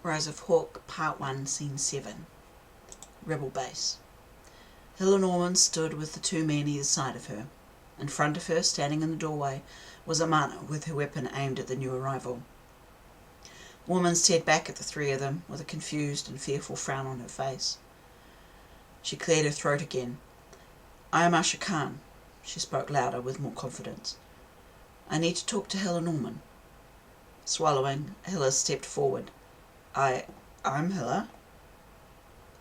Rise of Hawk, Part 1, Scene 7. Rebel Base. Hilla Norman stood with the two men either side of her. In front of her, standing in the doorway, was Amana with her weapon aimed at the new arrival. The woman stared back at the three of them with a confused and fearful frown on her face. She cleared her throat again. "I am Asha Khan." She spoke louder with more confidence. "I need to talk to Hilla Norman." Swallowing, Hilla stepped forward. I'm Hilla."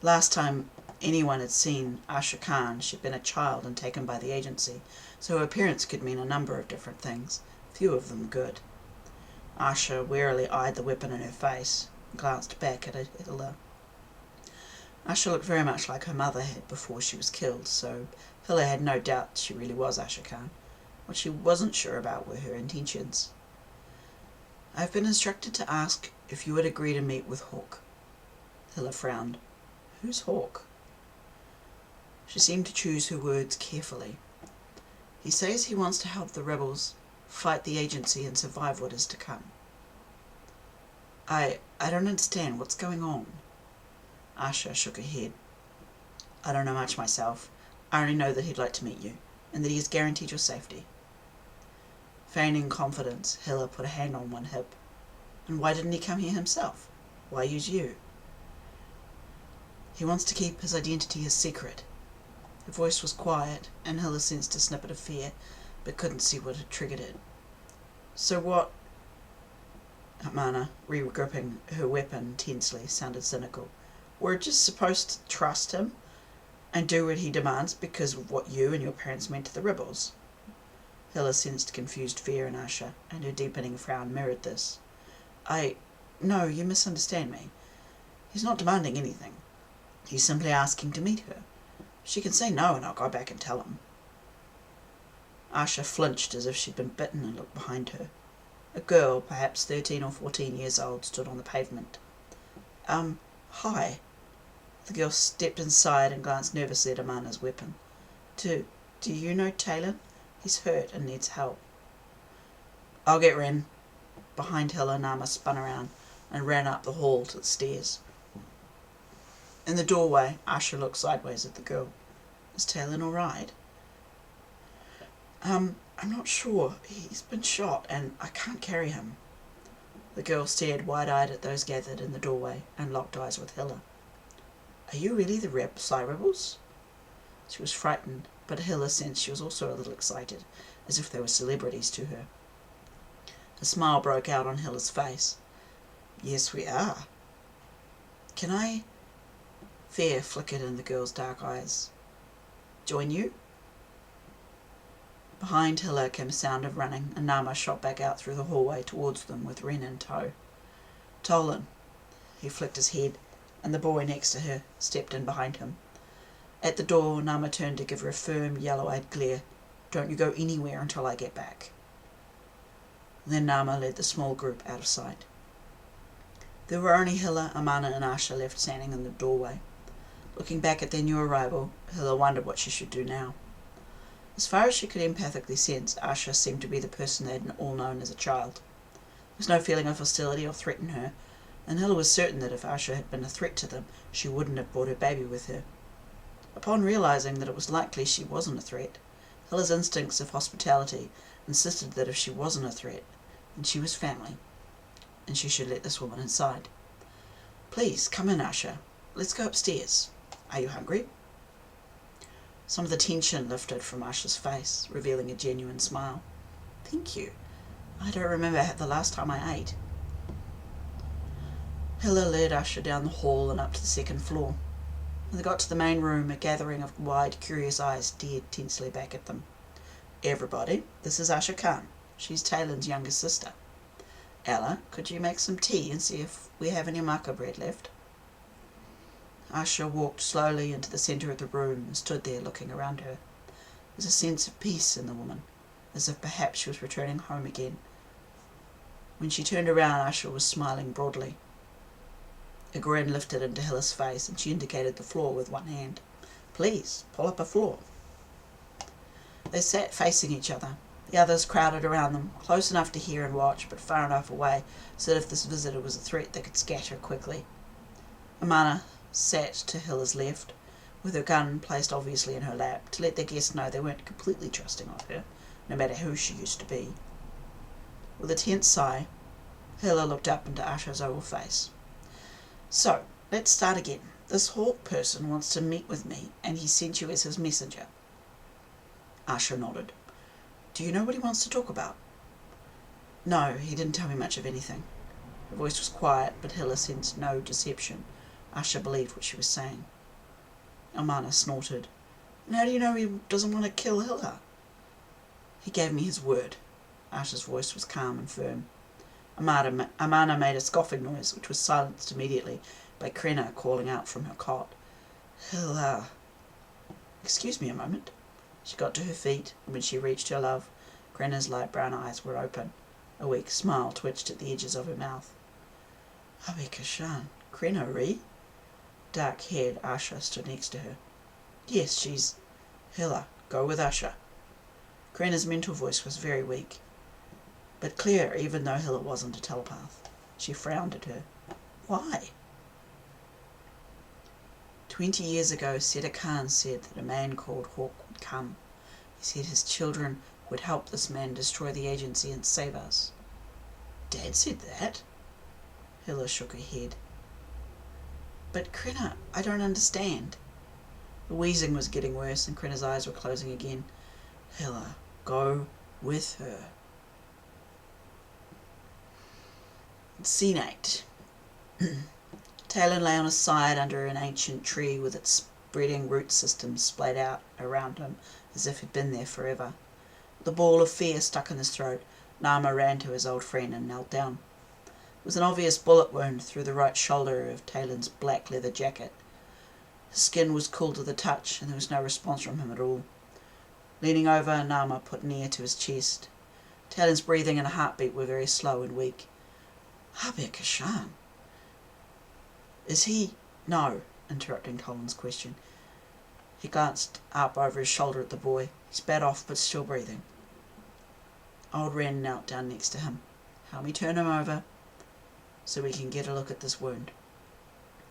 Last time anyone had seen Asha Khan, she'd been a child and taken by the agency, so her appearance could mean a number of different things, few of them good. Asha warily eyed the weapon in her face and glanced back at Hilla. Asha looked very much like her mother had before she was killed, so Hilla had no doubt she really was Asha Khan. What she wasn't sure about were her intentions. "I've been instructed to ask if you would agree to meet with Hawk." Hilla frowned. "Who's Hawk?" She seemed to choose her words carefully. "He says he wants to help the rebels fight the agency and survive what is to come." I don't understand. What's going on?" Asha shook her head. "I don't know much myself. I only know that he'd like to meet you, and that he has guaranteed your safety." Feigning confidence, Hilla put a hand on one hip. "And why didn't he come here himself? Why use you?" "He wants to keep his identity a secret." Her voice was quiet, and Hilla sensed a snippet of fear, but couldn't see what had triggered it. "So what?" Amana, re-gripping her weapon tensely, sounded cynical. "We're just supposed to trust him and do what he demands because of what you and your parents meant to the rebels?" Hilla sensed confused fear in Asha, and her deepening frown mirrored this. No, you misunderstand me. He's not demanding anything. He's simply asking to meet her. She can say no and I'll go back and tell him." Asha flinched as if she'd been bitten and looked behind her. A girl, perhaps 13 or 14 years old, stood on the pavement. Hi." The girl stepped inside and glanced nervously at Amana's weapon. Do you know Talon? He's hurt and needs help." "I'll get Ren." Behind Hilla, Nama spun around and ran up the hall to the stairs. In the doorway, Asha looked sideways at the girl. "Is Talon all right?" I'm not sure. He's been shot and I can't carry him." The girl stared wide-eyed at those gathered in the doorway and locked eyes with Hilla. "Are you really the Psy Rebels?" She was frightened, but Hilla sensed she was also a little excited, as if they were celebrities to her. A smile broke out on Hilla's face. "Yes, we are." "Can I—" Fear flickered in the girl's dark eyes. "Join you?" Behind Hilla came a sound of running, and Nama shot back out through the hallway towards them with Ren in tow. "Tolan." He flicked his head, and the boy next to her stepped in behind him. At the door, Nama turned to give her a firm, yellow-eyed glare. "Don't you go anywhere until I get back." Then Nama led the small group out of sight. There were only Hilla, Amana and Asha left standing in the doorway. Looking back at their new arrival, Hilla wondered what she should do now. As far as she could empathically sense, Asha seemed to be the person they had all known as a child. There was no feeling of hostility or threat in her, and Hilla was certain that if Asha had been a threat to them, she wouldn't have brought her baby with her. Upon realizing that it was likely she wasn't a threat, Hilla's instincts of hospitality insisted that if she wasn't a threat, then she was family, and she should let this woman inside. "Please, come in, Asha. Let's go upstairs. Are you hungry?" Some of the tension lifted from Asha's face, revealing a genuine smile. "Thank you. I don't remember the last time I ate." Hilla led Asha down the hall and up to the second floor. When they got to the main room, a gathering of wide, curious eyes stared tensely back at them. "Everybody, this is Asha Khan. She's Talon's younger sister. Ella, could you make some tea and see if we have any maca bread left?" Asha walked slowly into the centre of the room and stood there looking around her. There was a sense of peace in the woman, as if perhaps she was returning home again. When she turned around, Asha was smiling broadly. A grin lifted into Hilla's face, and she indicated the floor with one hand. "Please, pull up a floor." They sat facing each other. The others crowded around them, close enough to hear and watch, but far enough away so that if this visitor was a threat they could scatter quickly. Amana sat to Hilla's left, with her gun placed obviously in her lap, to let their guests know they weren't completely trusting of her, no matter who she used to be. With a tense sigh, Hilla looked up into Asha's oval face. "So, let's start again. This hawk person wants to meet with me, and he sent you as his messenger." Asha nodded. "Do you know what he wants to talk about?" "No, he didn't tell me much of anything." Her voice was quiet, but Hilla sensed no deception. Asha believed what she was saying. Amana snorted. "And how do you know he doesn't want to kill Hilla?" "He gave me his word." Asha's voice was calm and firm. Amana made a scoffing noise, which was silenced immediately by Krenna calling out from her cot, "Hilla." "Excuse me a moment." She got to her feet, and when she reached her love, Krenna's light brown eyes were open. A weak smile twitched at the edges of her mouth. "Abi Kashan, Krenna Ree?" Dark-haired Asha stood next to her. "Yes, she's..." "Hilla, go with Asha." Krenna's mental voice was very weak, but clear even though Hilla wasn't a telepath. She frowned at her. "Why?" 20 years ago, Seta Khan said that a man called Hawk would come. He said his children would help this man destroy the agency and save us. "Dad said that?" Hilla shook her head. "But Krenna, I don't understand." The wheezing was getting worse and Krenna's eyes were closing again. "Hilla, go with her." Scene 8. Talon lay on his side under an ancient tree with its spreading root systems splayed out around him as if he'd been there forever. With a ball of fear stuck in his throat, Nama ran to his old friend and knelt down. It was an obvious bullet wound through the right shoulder of Talon's black leather jacket. His skin was cool to the touch and there was no response from him at all. Leaning over, Nama put an ear to his chest. Talon's breathing and heartbeat were very slow and weak. "Abi Kashan. Is he..." "No," interrupting Colin's question. He glanced up over his shoulder at the boy. He spat off, but still breathing. Old Ren knelt down next to him. "Help me turn him over, so we can get a look at this wound."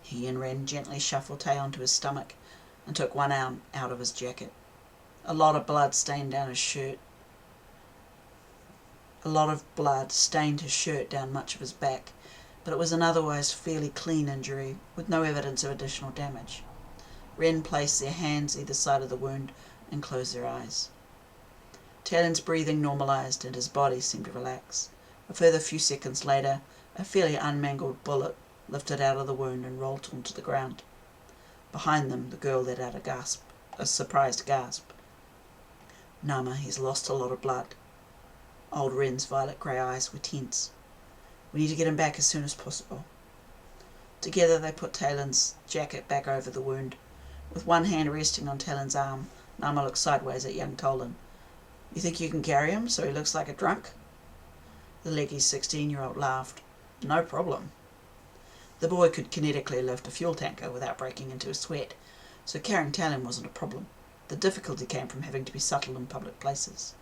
He and Ren gently shuffled Tay onto his stomach and took one arm out of his jacket. A lot of blood stained his shirt down much of his back, but it was an otherwise fairly clean injury, with no evidence of additional damage. Ren placed their hands either side of the wound and closed their eyes. Talon's breathing normalised and his body seemed to relax. A further few seconds later, a fairly unmangled bullet lifted out of the wound and rolled onto the ground. Behind them, the girl let out a surprised gasp. "Nama, he's lost a lot of blood." Old Ren's violet grey eyes were tense. "We need to get him back as soon as possible." Together they put Talon's jacket back over the wound. With one hand resting on Talon's arm, Nama looked sideways at young Tolan. "You think you can carry him so he looks like a drunk?" The leggy 16-year-old laughed. "No problem." The boy could kinetically lift a fuel tanker without breaking into a sweat, so carrying Talon wasn't a problem. The difficulty came from having to be subtle in public places.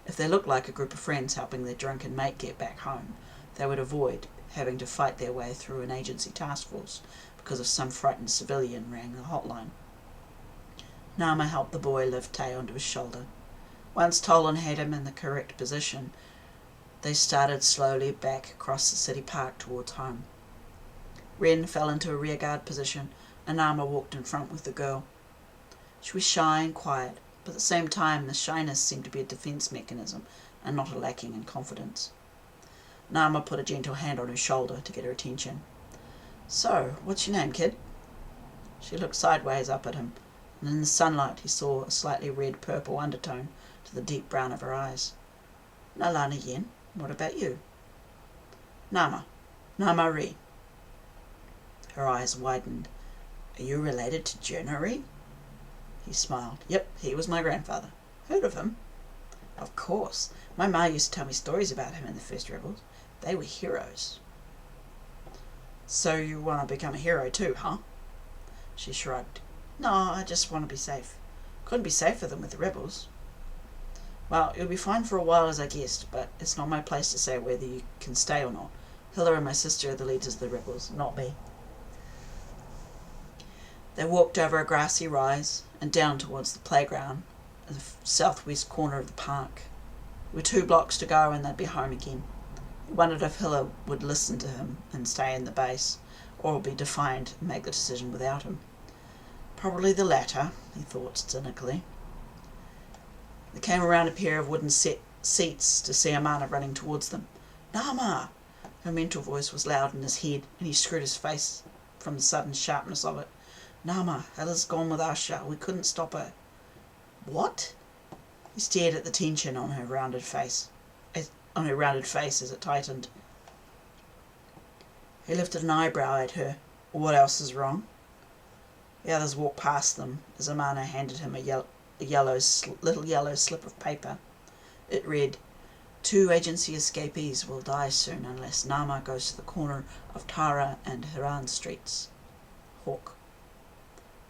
If they looked like a group of friends helping their drunken mate get back home, they would avoid having to fight their way through an agency task force because of some frightened civilian rang the hotline. Nama helped the boy lift Tay onto his shoulder. Once Tolan had him in the correct position, they started slowly back across the city park towards home. Ren fell into a rearguard position and Nama walked in front with the girl. She was shy and quiet, but at the same time the shyness seemed to be a defence mechanism and not a lacking in confidence. Nama put a gentle hand on her shoulder to get her attention. "So, what's your name, kid?" She looked sideways up at him, and in the sunlight he saw a slightly red-purple undertone to the deep brown of her eyes. "Nalana Yen, what about you?" "Nama Ree." Her eyes widened. "Are you related to Jonah Ree?" He smiled. "Yep, he was my grandfather." "Heard of him?" "Of course. My ma used to tell me stories about him in the first rebels. They were heroes." "So you want to become a hero too, huh?" She shrugged. "No, I just want to be safe. Couldn't be safer than with the rebels." Well, you'll be fine for a while as I guessed, but it's not my place to say whether you can stay or not. Hilla and my sister are the leaders of the rebels, not me. They walked over a grassy rise and down towards the playground at the southwest corner of the park. There were 2 blocks to go and they'd be home again. He wondered if Hilla would listen to him and stay in the base, or be defiant and make the decision without him. Probably the latter, he thought cynically. They came around a pair of wooden seats to see Amana running towards them. "Nama!" Her mental voice was loud in his head, and he screwed his face from the sudden sharpness of it. "Nama, Hilla's gone with Asha. We couldn't stop her." "What?" He stared at the tension on her rounded face as it tightened. He lifted an eyebrow at her. "What else is wrong?" The others walked past them as Amana handed him a little yellow slip of paper. It read, "2 agency escapees will die soon unless Nama goes to the corner of Tara and Hiran streets. Hawk."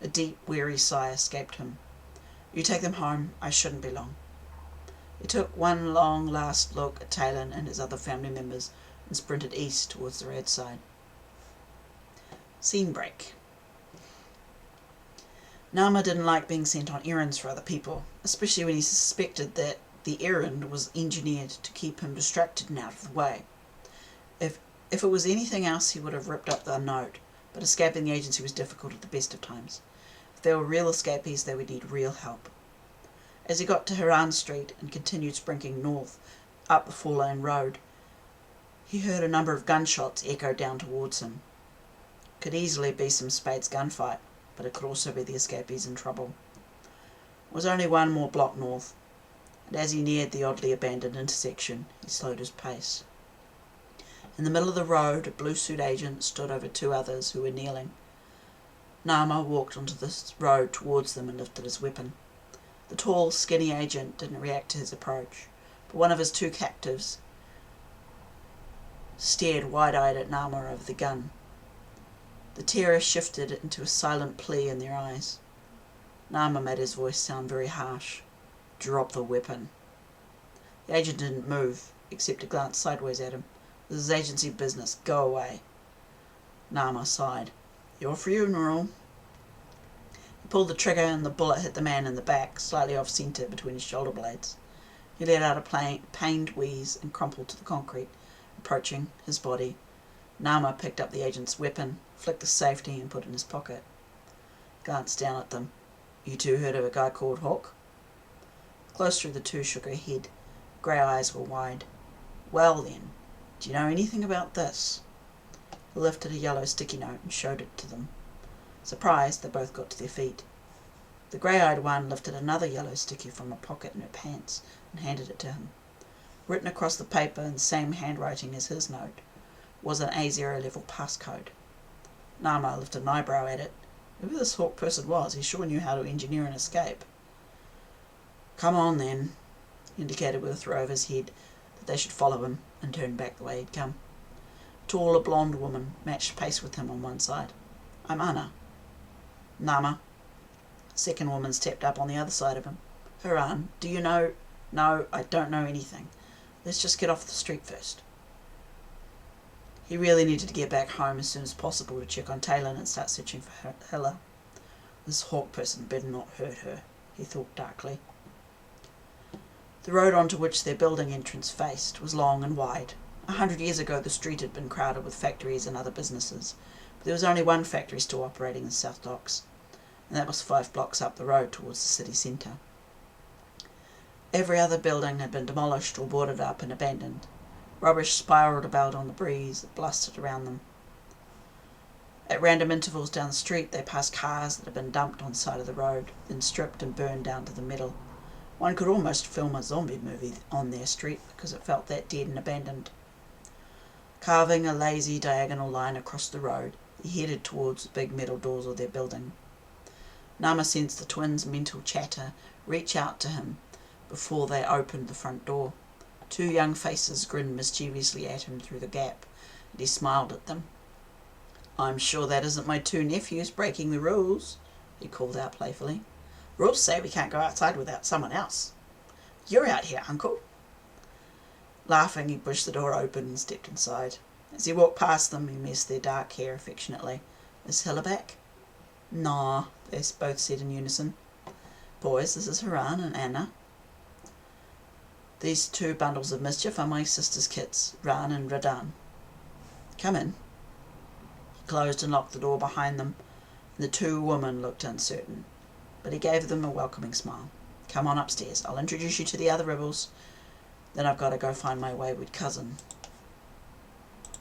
A deep, weary sigh escaped him. "You take them home. I shouldn't be long." He took one long last look at Talon and his other family members and sprinted east towards the roadside. Scene break. Nama didn't like being sent on errands for other people, especially when he suspected that the errand was engineered to keep him distracted and out of the way. If it was anything else, he would have ripped up the note, but escaping the agency was difficult at the best of times. If they were real escapees, they would need real help. As he got to Hiran Street and continued sprinting north up the 4-lane road, he heard a number of gunshots echo down towards him. Could easily be some Spades gunfight, but it could also be the escapees in trouble. It was only 1 more block north, and as he neared the oddly abandoned intersection, he slowed his pace. In the middle of the road, a blue-suit agent stood over 2 others who were kneeling. Nama walked onto the road towards them and lifted his weapon. The tall, skinny agent didn't react to his approach, but one of his 2 captives stared wide-eyed at Nama over the gun. The terror shifted into a silent plea in their eyes. Nama made his voice sound very harsh. "Drop the weapon." The agent didn't move, except to glance sideways at him. "This is agency business. Go away." Nama sighed. "Your funeral." He pulled the trigger and the bullet hit the man in the back, slightly off-centre between his shoulder blades. He let out a pained wheeze and crumpled to the concrete, approaching his body. Nama picked up the agent's weapon, flicked the safety and put it in his pocket. Glanced down at them. "You 2 heard of a guy called Hawk?" Closer, the 2 shook her head. Grey eyes were wide. "Well then, do you know anything about this?" He lifted a yellow sticky note and showed it to them. Surprised, they both got to their feet. The grey-eyed one lifted another yellow sticky from a pocket in her pants and handed it to him. Written across the paper in the same handwriting as his note was an A0 level passcode. Nama lifted an eyebrow at it. Whoever this Hawk person was, he sure knew how to engineer an escape. "Come on then," he indicated with a throw of his head that they should follow him, and turned back the way he'd come. A taller blonde woman matched pace with him on one side. "I'm Anna." "Nama." A second woman stepped up on the other side of him. "Hiran, do you know—" "No, I don't know anything. Let's just get off the street first." He really needed to get back home as soon as possible to check on Talon and start searching for Hilla. This Hawk person better not hurt her, he thought darkly. The road onto which their building entrance faced was long and wide. 100 years ago the street had been crowded with factories and other businesses, but there was only one factory still operating in South Docks, and that was 5 blocks up the road towards the city centre. Every other building had been demolished or boarded up and abandoned. Rubbish spiralled about on the breeze that blustered around them. At random intervals down the street they passed cars that had been dumped on the side of the road, then stripped and burned down to the middle. One could almost film a zombie movie on their street because it felt that dead and abandoned. Carving a lazy diagonal line across the road, he headed towards the big metal doors of their building. Nama sensed the twins' mental chatter reach out to him before they opened the front door. 2 young faces grinned mischievously at him through the gap, and he smiled at them. "I'm sure that isn't my 2 nephews breaking the rules," he called out playfully. "Rules say we can't go outside without someone else." You're out here, Uncle. Laughing, he pushed the door open and stepped inside. As he walked past them, he messed their dark hair affectionately. Is Hilla back? Nah, they both said in unison. Boys, this is Haran and Anna. These two bundles of mischief are my sister's kids, Ran and Radan. Come in. He closed and locked the door behind them, and the two women looked uncertain, but he gave them a welcoming smile. Come on upstairs. I'll introduce you to the other rebels. Then I've got to go find my wayward cousin.